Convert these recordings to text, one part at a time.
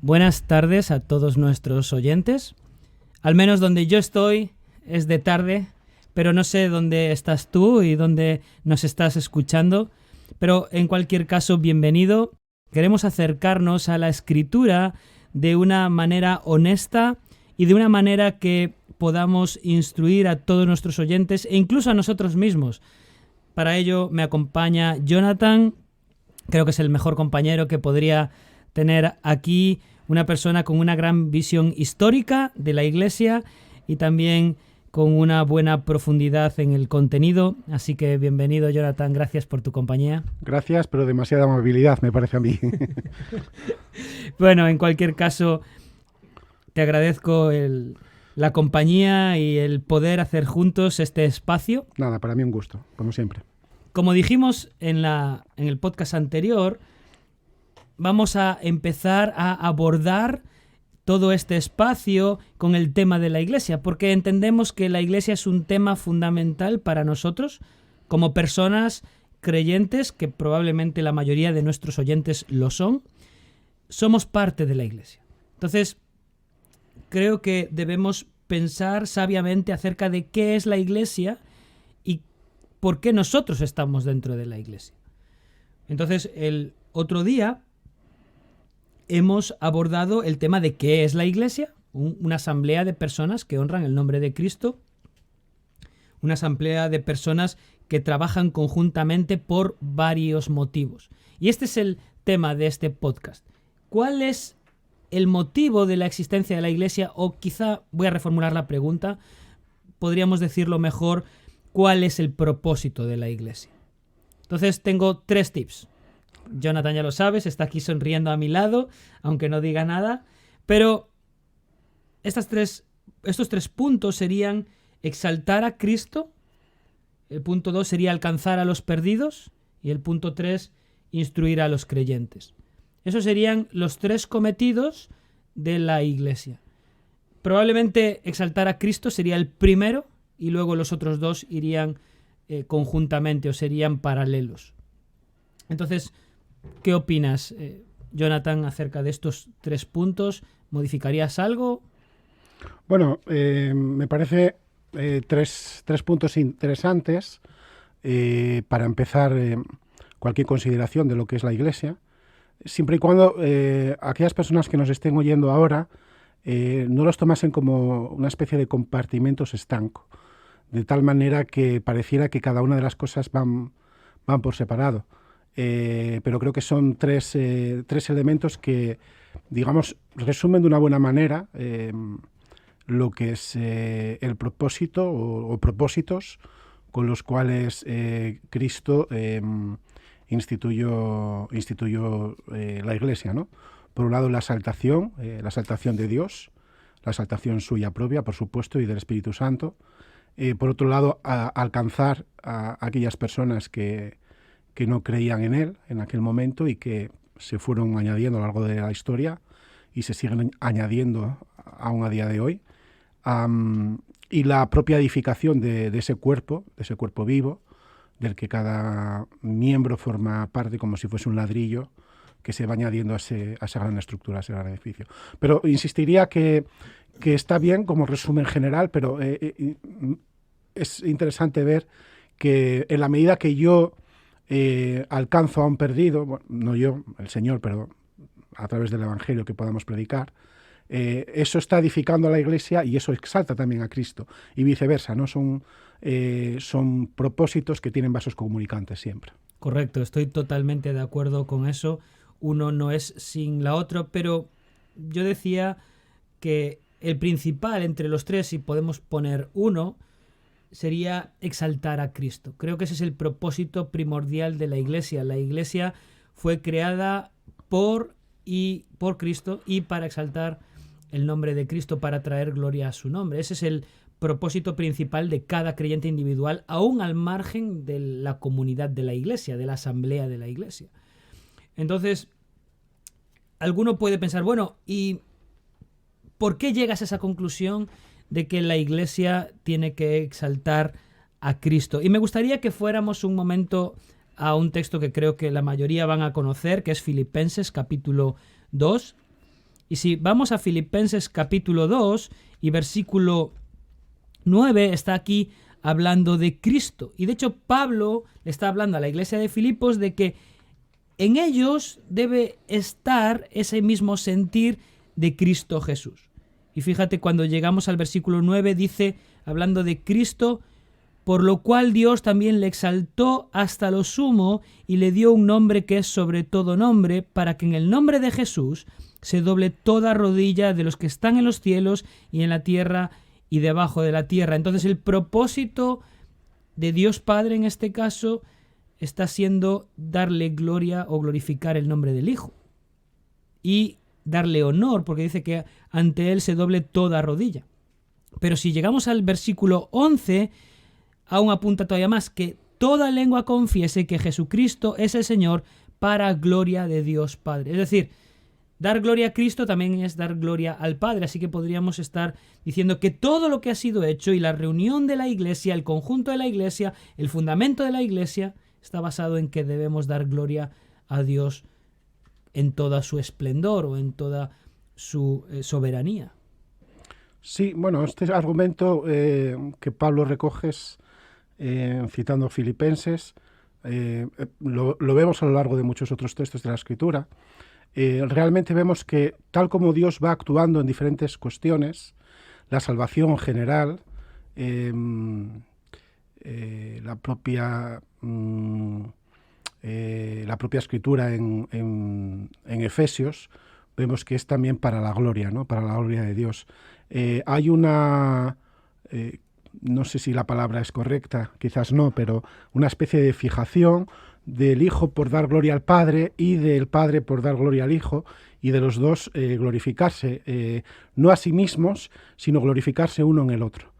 Buenas tardes a todos nuestros oyentes. Al menos donde yo estoy es de tarde, pero no sé dónde estás tú y dónde nos estás escuchando. Pero en cualquier caso, bienvenido. Queremos acercarnos a la escritura de una manera honesta y de una manera que podamos instruir a todos nuestros oyentes e incluso a nosotros mismos. Para ello me acompaña Jonathan. Creo que es el mejor compañero que podría tener aquí, una persona con una gran visión histórica de la Iglesia y también con una buena profundidad en el contenido. Así que bienvenido, Jonathan, gracias por tu compañía. Gracias, pero demasiada amabilidad, me parece a mí. Bueno, en cualquier caso, te agradezco la compañía y el poder hacer juntos este espacio. Nada, para mí un gusto, como siempre. Como dijimos en el podcast anterior, vamos a empezar a abordar todo este espacio con el tema de la Iglesia, porque entendemos que la Iglesia es un tema fundamental para nosotros, como personas creyentes, que probablemente la mayoría de nuestros oyentes lo son. Somos parte de la Iglesia. Entonces, creo que debemos pensar sabiamente acerca de qué es la Iglesia y por qué nosotros estamos dentro de la Iglesia. Entonces, el otro día hemos abordado el tema de qué es la Iglesia, una asamblea de personas que honran el nombre de Cristo, una asamblea de personas que trabajan conjuntamente por varios motivos. Y este es el tema de este podcast. ¿Cuál es el motivo de la existencia de la Iglesia? O quizá voy a reformular la pregunta, podríamos decirlo mejor, ¿cuál es el propósito de la Iglesia? Entonces tengo 3 tips. Jonathan, ya lo sabes, está aquí sonriendo a mi lado, aunque no diga nada, pero estos 3 puntos serían exaltar a Cristo, el punto 2 sería alcanzar a los perdidos y el punto 3, instruir a los creyentes. Esos serían los 3 cometidos de la Iglesia. Probablemente exaltar a Cristo sería el primero y luego los otros 2 irían conjuntamente o serían paralelos. Entonces, ¿qué opinas, Jonathan, acerca de estos 3 puntos? ¿Modificarías algo? Bueno, me parece 3 puntos interesantes para empezar cualquier consideración de lo que es la Iglesia, siempre y cuando aquellas personas que nos estén oyendo ahora no los tomasen como una especie de compartimentos estanco, de tal manera que pareciera que cada una de las cosas van por separado. Pero creo que son 3 elementos que, digamos, resumen de una buena manera lo que es el propósito o propósitos con los cuales Cristo instituyó la Iglesia, ¿no? Por un lado, la exaltación de Dios, la exaltación suya propia, por supuesto, y del Espíritu Santo. Por otro lado, alcanzar a aquellas personas que no creían en él en aquel momento y que se fueron añadiendo a lo largo de la historia y se siguen añadiendo aún a día de hoy. Y la propia edificación de ese cuerpo vivo, del que cada miembro forma parte como si fuese un ladrillo que se va añadiendo a esa gran estructura, a ese gran edificio. Pero insistiría que está bien como resumen general, pero es interesante ver que en la medida que yo alcanzo a un perdido, bueno, no yo, el Señor, pero a través del Evangelio que podamos predicar, eso está edificando a la Iglesia y eso exalta también a Cristo y viceversa, ¿no? Son propósitos que tienen vasos comunicantes siempre. Correcto, estoy totalmente de acuerdo con eso. Uno no es sin la otra, pero yo decía que el principal entre los 3, si podemos poner uno, sería exaltar a Cristo. Creo que ese es el propósito primordial de la Iglesia. La Iglesia fue creada por Cristo y para exaltar el nombre de Cristo, para traer gloria a su nombre. Ese es el propósito principal de cada creyente individual, aún al margen de la comunidad de la Iglesia, de la asamblea de la Iglesia. Entonces, alguno puede pensar, bueno, ¿y por qué llegas a esa conclusión de que la Iglesia tiene que exaltar a Cristo? Y me gustaría que fuéramos un momento a un texto que creo que la mayoría van a conocer, que es Filipenses capítulo 2. Y si vamos a Filipenses capítulo 2 y versículo 9, está aquí hablando de Cristo. Y de hecho Pablo le está hablando a la iglesia de Filipos de que en ellos debe estar ese mismo sentir de Cristo Jesús. Y fíjate, cuando llegamos al versículo 9 dice, hablando de Cristo, por lo cual Dios también le exaltó hasta lo sumo y le dio un nombre que es sobre todo nombre, para que en el nombre de Jesús se doble toda rodilla de los que están en los cielos y en la tierra y debajo de la tierra. Entonces el propósito de Dios Padre en este caso está siendo darle gloria o glorificar el nombre del Hijo y darle honor, porque dice que ante Él se doble toda rodilla. Pero si llegamos al versículo 11, aún apunta todavía más, que toda lengua confiese que Jesucristo es el Señor para gloria de Dios Padre. Es decir, dar gloria a Cristo también es dar gloria al Padre, así que podríamos estar diciendo que todo lo que ha sido hecho y la reunión de la Iglesia, el conjunto de la Iglesia, el fundamento de la Iglesia, está basado en que debemos dar gloria a Dios en toda su esplendor o en toda su soberanía. Sí, bueno, este argumento que Pablo recoges citando Filipenses, lo vemos a lo largo de muchos otros textos de la Escritura. Realmente vemos que tal como Dios va actuando en diferentes cuestiones, la salvación general, la propia Escritura en Efesios, vemos que es también para la gloria, ¿no? Para la gloria de Dios. Hay una, no sé si la palabra es correcta, quizás no, pero una especie de fijación del Hijo por dar gloria al Padre y del Padre por dar gloria al Hijo, y de los dos glorificarse, no a sí mismos, sino glorificarse uno en el otro.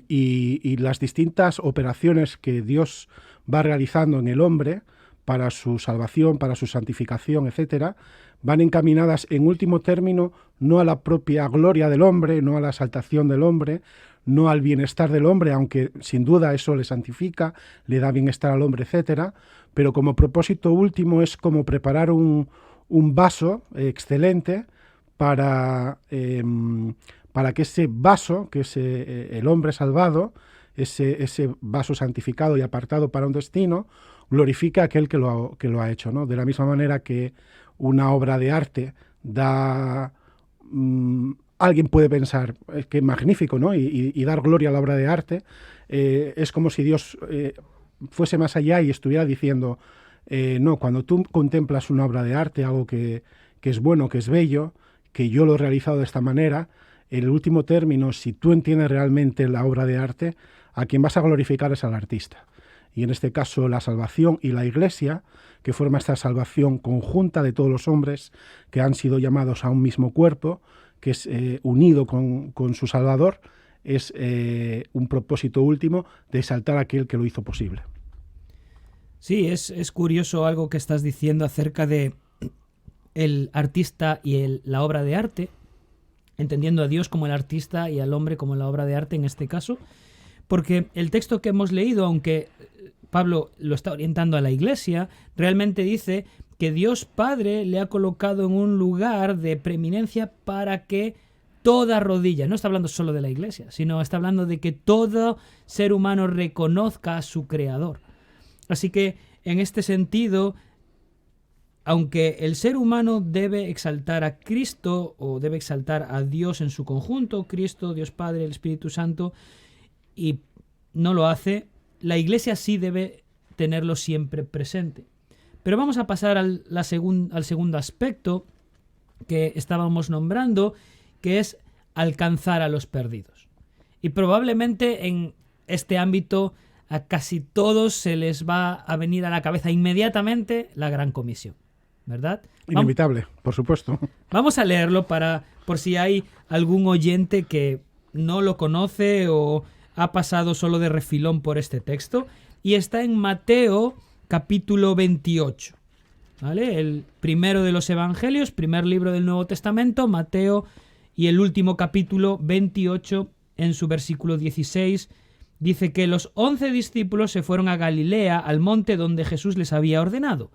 Y las distintas operaciones que Dios va realizando en el hombre para su salvación, para su santificación, etcétera, van encaminadas en último término no a la propia gloria del hombre, no a la exaltación del hombre, no al bienestar del hombre, aunque sin duda eso le santifica, le da bienestar al hombre, etcétera, pero como propósito último es como preparar un vaso excelente para que ese vaso, que es el hombre salvado, ese vaso santificado y apartado para un destino, glorifique a aquel que lo ha hecho, ¿no? De la misma manera que una obra de arte da... alguien puede pensar que magnífico, ¿no? Y dar gloria a la obra de arte. Es como si Dios fuese más allá y estuviera diciendo, no, cuando tú contemplas una obra de arte, algo que es bueno, que es bello, que yo lo he realizado de esta manera, en el último término, si tú entiendes realmente la obra de arte, a quien vas a glorificar es al artista. Y en este caso la salvación y la Iglesia, que forma esta salvación conjunta de todos los hombres que han sido llamados a un mismo cuerpo, que es unido con su Salvador, es un propósito último de exaltar a aquel que lo hizo posible. Sí, es curioso algo que estás diciendo acerca de el artista y la obra de arte, entendiendo a Dios como el artista y al hombre como la obra de arte en este caso, porque el texto que hemos leído, aunque Pablo lo está orientando a la Iglesia, realmente dice que Dios Padre le ha colocado en un lugar de preeminencia para que toda rodilla, no está hablando solo de la Iglesia, sino está hablando de que todo ser humano reconozca a su Creador. Así que, en este sentido, aunque el ser humano debe exaltar a Cristo o debe exaltar a Dios en su conjunto, Cristo, Dios Padre, el Espíritu Santo, y no lo hace, la Iglesia sí debe tenerlo siempre presente. Pero vamos a pasar al segundo aspecto que estábamos nombrando, que es alcanzar a los perdidos. Y probablemente en este ámbito a casi todos se les va a venir a la cabeza inmediatamente la Gran Comisión, ¿verdad? Inevitable, por supuesto. Vamos a leerlo por si hay algún oyente que no lo conoce o ha pasado solo de refilón por este texto, y está en Mateo capítulo 28, ¿vale? El primero de los Evangelios, primer libro del Nuevo Testamento, Mateo, y el último capítulo 28, en su versículo 16, dice que los 11 discípulos se fueron a Galilea, al monte donde Jesús les había ordenado.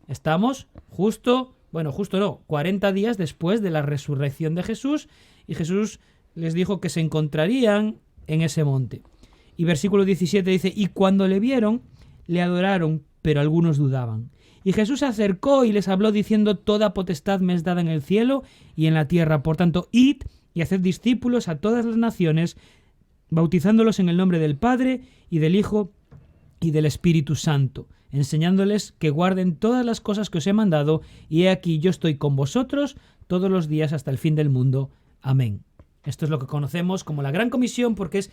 Estamos justo bueno, justo no, 40 días después de la resurrección de Jesús, y Jesús les dijo que se encontrarían en ese monte. Y versículo 17 dice, y cuando le vieron, le adoraron, pero algunos dudaban. Y Jesús se acercó y les habló diciendo, toda potestad me es dada en el cielo y en la tierra. Por tanto, id y haced discípulos a todas las naciones, bautizándolos en el nombre del Padre y del Hijo y del Espíritu Santo, enseñándoles que guarden todas las cosas que os he mandado, y he aquí yo estoy con vosotros todos los días hasta el fin del mundo. Amén. Esto es lo que conocemos como la Gran Comisión, porque es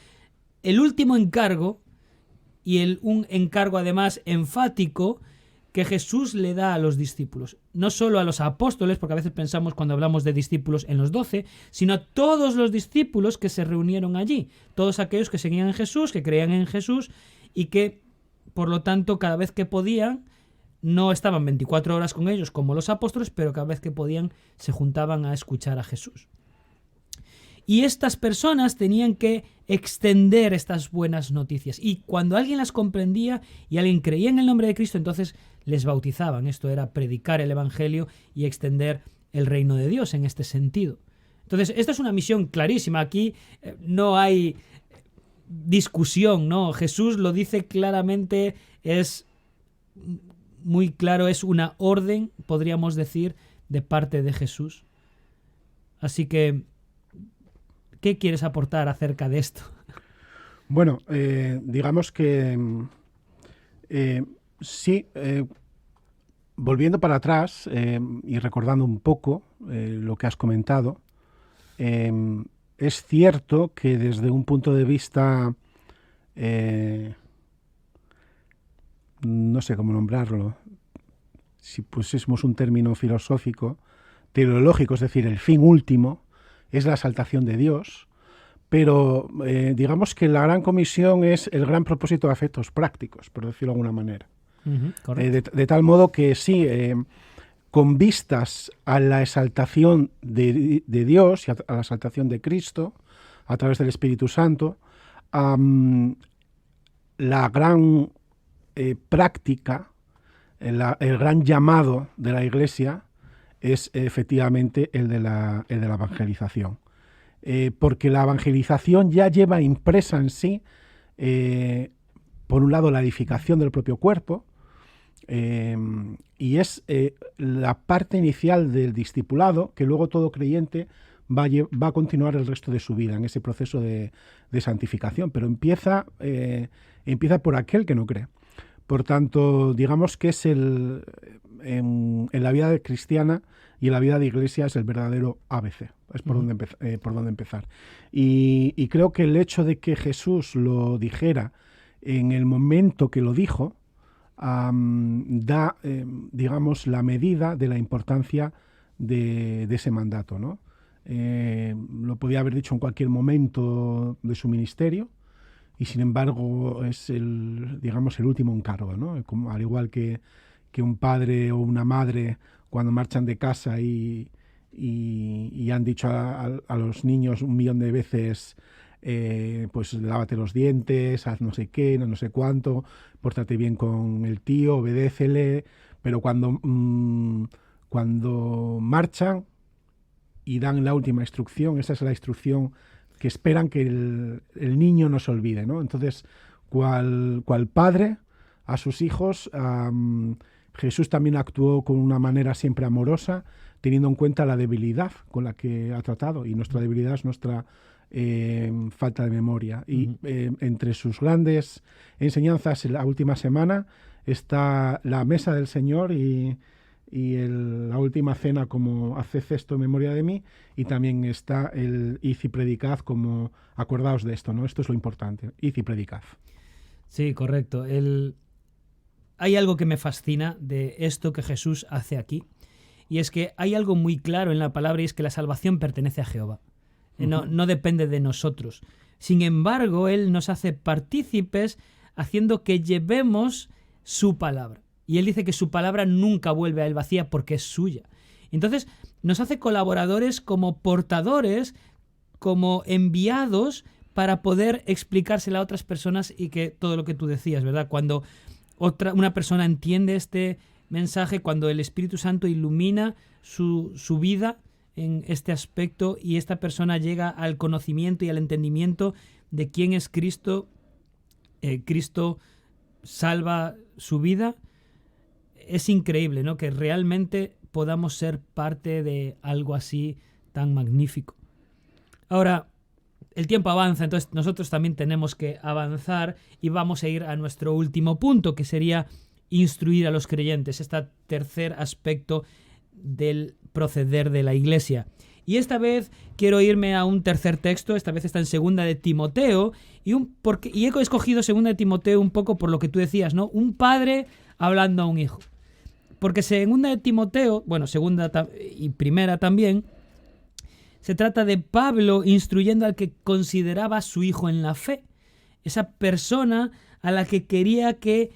el último encargo, y un encargo además enfático que Jesús le da a los discípulos. No solo a los apóstoles, porque a veces pensamos cuando hablamos de discípulos en los 12, sino a todos los discípulos que se reunieron allí. Todos aquellos que seguían en Jesús, que creían en Jesús y que, por lo tanto, cada vez que podían, no estaban 24 horas con ellos como los apóstoles, pero cada vez que podían se juntaban a escuchar a Jesús. Y estas personas tenían que extender estas buenas noticias. Y cuando alguien las comprendía y alguien creía en el nombre de Cristo, entonces les bautizaban. Esto era predicar el Evangelio y extender el reino de Dios en este sentido. Entonces, esta es una misión clarísima. Aquí no hay discusión, ¿no? Jesús lo dice claramente, es muy claro, es una orden, podríamos decir, de parte de Jesús. Así que, ¿qué quieres aportar acerca de esto? Bueno, digamos que sí, volviendo para atrás y recordando un poco lo que has comentado, es cierto que desde un punto de vista, no sé cómo nombrarlo, si pusiésemos un término filosófico, teleológico, es decir, el fin último, es la exaltación de Dios, pero digamos que la Gran Comisión es el gran propósito de efectos prácticos, por decirlo de alguna manera. De tal modo que sí, con vistas a la exaltación de Dios y a la exaltación de Cristo a través del Espíritu Santo, la gran práctica, el gran llamado de la Iglesia es efectivamente el de la evangelización. Porque la evangelización ya lleva impresa en sí, por un lado, la edificación del propio cuerpo, y es la parte inicial del discipulado que luego todo creyente va a continuar el resto de su vida en ese proceso de santificación, pero empieza por aquel que no cree. Por tanto, digamos que es en la vida cristiana y en la vida de iglesia es el verdadero ABC, es por donde empezar. Y creo que el hecho de que Jesús lo dijera en el momento que lo dijo, da, digamos, la medida de la importancia de ese mandato, ¿no? Lo podía haber dicho en cualquier momento de su ministerio, y sin embargo es el último encargo, ¿no? Como, al igual que un padre o una madre cuando marchan de casa y han dicho a los niños 1.000.000 de veces, pues lávate los dientes, haz no sé qué, no sé cuánto, pórtate bien con el tío, obedécele, pero cuando marchan y dan la última instrucción, esa es la instrucción que esperan que el niño no se olvide, ¿no? Entonces, cual padre a sus hijos, Jesús también actuó con una manera siempre amorosa, teniendo en cuenta la debilidad con la que ha tratado, y nuestra debilidad es nuestra falta de memoria. Y entre sus grandes enseñanzas en la última semana está la mesa del Señor y la última cena como haced esto en memoria de mí, y también está el id y predicad como acordaos de esto, ¿no? Esto es lo importante, id y predicad. Sí, correcto. Hay algo que me fascina de esto que Jesús hace aquí, y es que hay algo muy claro en la palabra, y es que la salvación pertenece a Jehová. No depende de nosotros. Sin embargo, Él nos hace partícipes haciendo que llevemos su palabra. Y Él dice que su palabra nunca vuelve a Él vacía porque es suya. Entonces, nos hace colaboradores como portadores, como enviados para poder explicársela a otras personas, y que todo lo que tú decías, ¿verdad? Cuando una persona entiende este mensaje cuando el Espíritu Santo ilumina su vida en este aspecto y esta persona llega al conocimiento y al entendimiento de quién es Cristo. Cristo salva su vida. Es increíble, ¿no?, que realmente podamos ser parte de algo así tan magnífico. Ahora, el tiempo avanza, entonces nosotros también tenemos que avanzar y vamos a ir a nuestro último punto, que sería instruir a los creyentes, este tercer aspecto del proceder de la Iglesia. Y esta vez quiero irme a un tercer texto, esta vez está en 2 de Timoteo, y he escogido 2 de Timoteo un poco por lo que tú decías, ¿no? Un padre hablando a un hijo. Porque 2 de Timoteo, bueno, 2 y 1 también, se trata de Pablo instruyendo al que consideraba su hijo en la fe. Esa persona a la que quería que,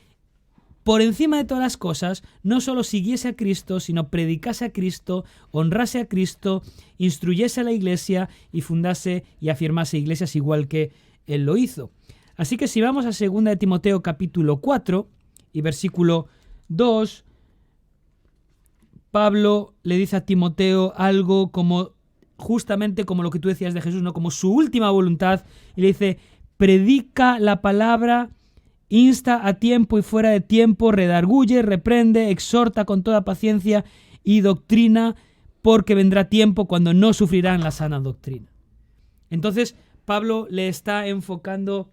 por encima de todas las cosas, no solo siguiese a Cristo, sino predicase a Cristo, honrase a Cristo, instruyese a la iglesia y fundase y afirmase iglesias igual que él lo hizo. Así que si vamos a 2 de Timoteo capítulo 4 y versículo 2, Pablo le dice a Timoteo algo como justamente como lo que tú decías de Jesús, ¿no?, como su última voluntad, y le dice: predica la palabra, insta a tiempo y fuera de tiempo, redarguye, reprende, exhorta con toda paciencia y doctrina, porque vendrá tiempo cuando no sufrirán la sana doctrina. Entonces, Pablo le está enfocando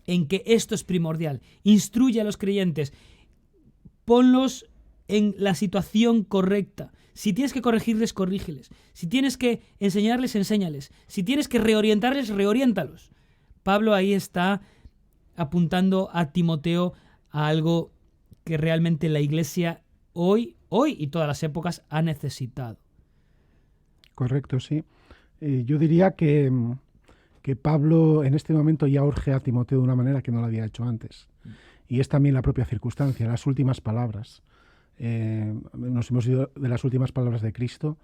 en que esto es primordial. Instruye a los creyentes, ponlos en la situación correcta. Si tienes que corregirles, corrígeles. Si tienes que enseñarles, enséñales. Si tienes que reorientarles, reoriéntalos. Pablo ahí está apuntando a Timoteo a algo que realmente la iglesia hoy y todas las épocas ha necesitado. Correcto, sí. Yo diría que Pablo en este momento ya urge a Timoteo de una manera que no lo había hecho antes. Y es también la propia circunstancia, las últimas palabras. Nos hemos ido de las últimas palabras de Cristo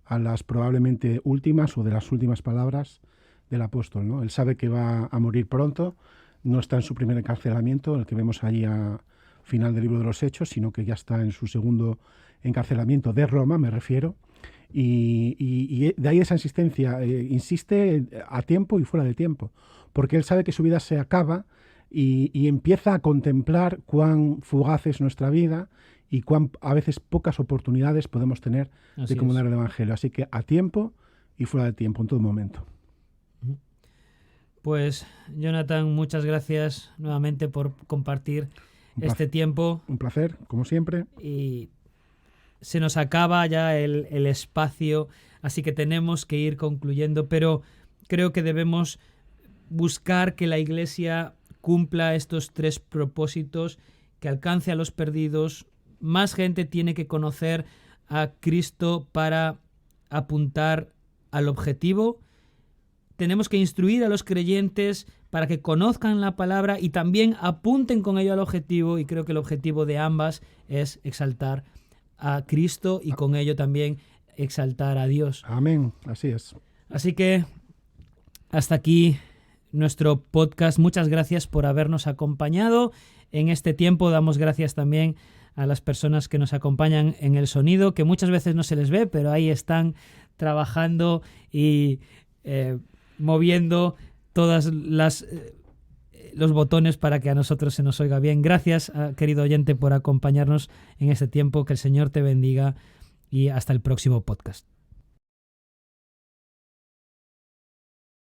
a las probablemente últimas o de las últimas palabras del apóstol, ¿no? Él sabe que va a morir pronto, no está en su primer encarcelamiento, el que vemos allí a final del libro de los Hechos, sino que ya está en su segundo encarcelamiento de Roma, me refiero, y de ahí esa insistencia, insiste a tiempo y fuera de tiempo, porque él sabe que su vida se acaba y empieza a contemplar cuán fugaz es nuestra vida y cuán a veces pocas oportunidades podemos tener de comunicar el Evangelio. Así que a tiempo y fuera de tiempo, en todo momento. Pues, Jonathan, muchas gracias nuevamente por compartir este tiempo. Un placer, como siempre. Y se nos acaba ya el espacio, así que tenemos que ir concluyendo, pero creo que debemos buscar que la Iglesia cumpla estos 3 propósitos, que alcance a los perdidos. Más gente tiene que conocer a Cristo para apuntar al objetivo. Tenemos que instruir a los creyentes para que conozcan la palabra y también apunten con ello al objetivo, y creo que el objetivo de ambas es exaltar a Cristo y con ello también exaltar a Dios. Amén, así es. Así que hasta aquí nuestro podcast. Muchas gracias por habernos acompañado en este tiempo. Damos gracias también a las personas que nos acompañan en el sonido, que muchas veces no se les ve, pero ahí están trabajando y moviendo todas los botones para que a nosotros se nos oiga bien. Gracias, querido oyente, por acompañarnos en este tiempo. Que el Señor te bendiga y hasta el próximo podcast.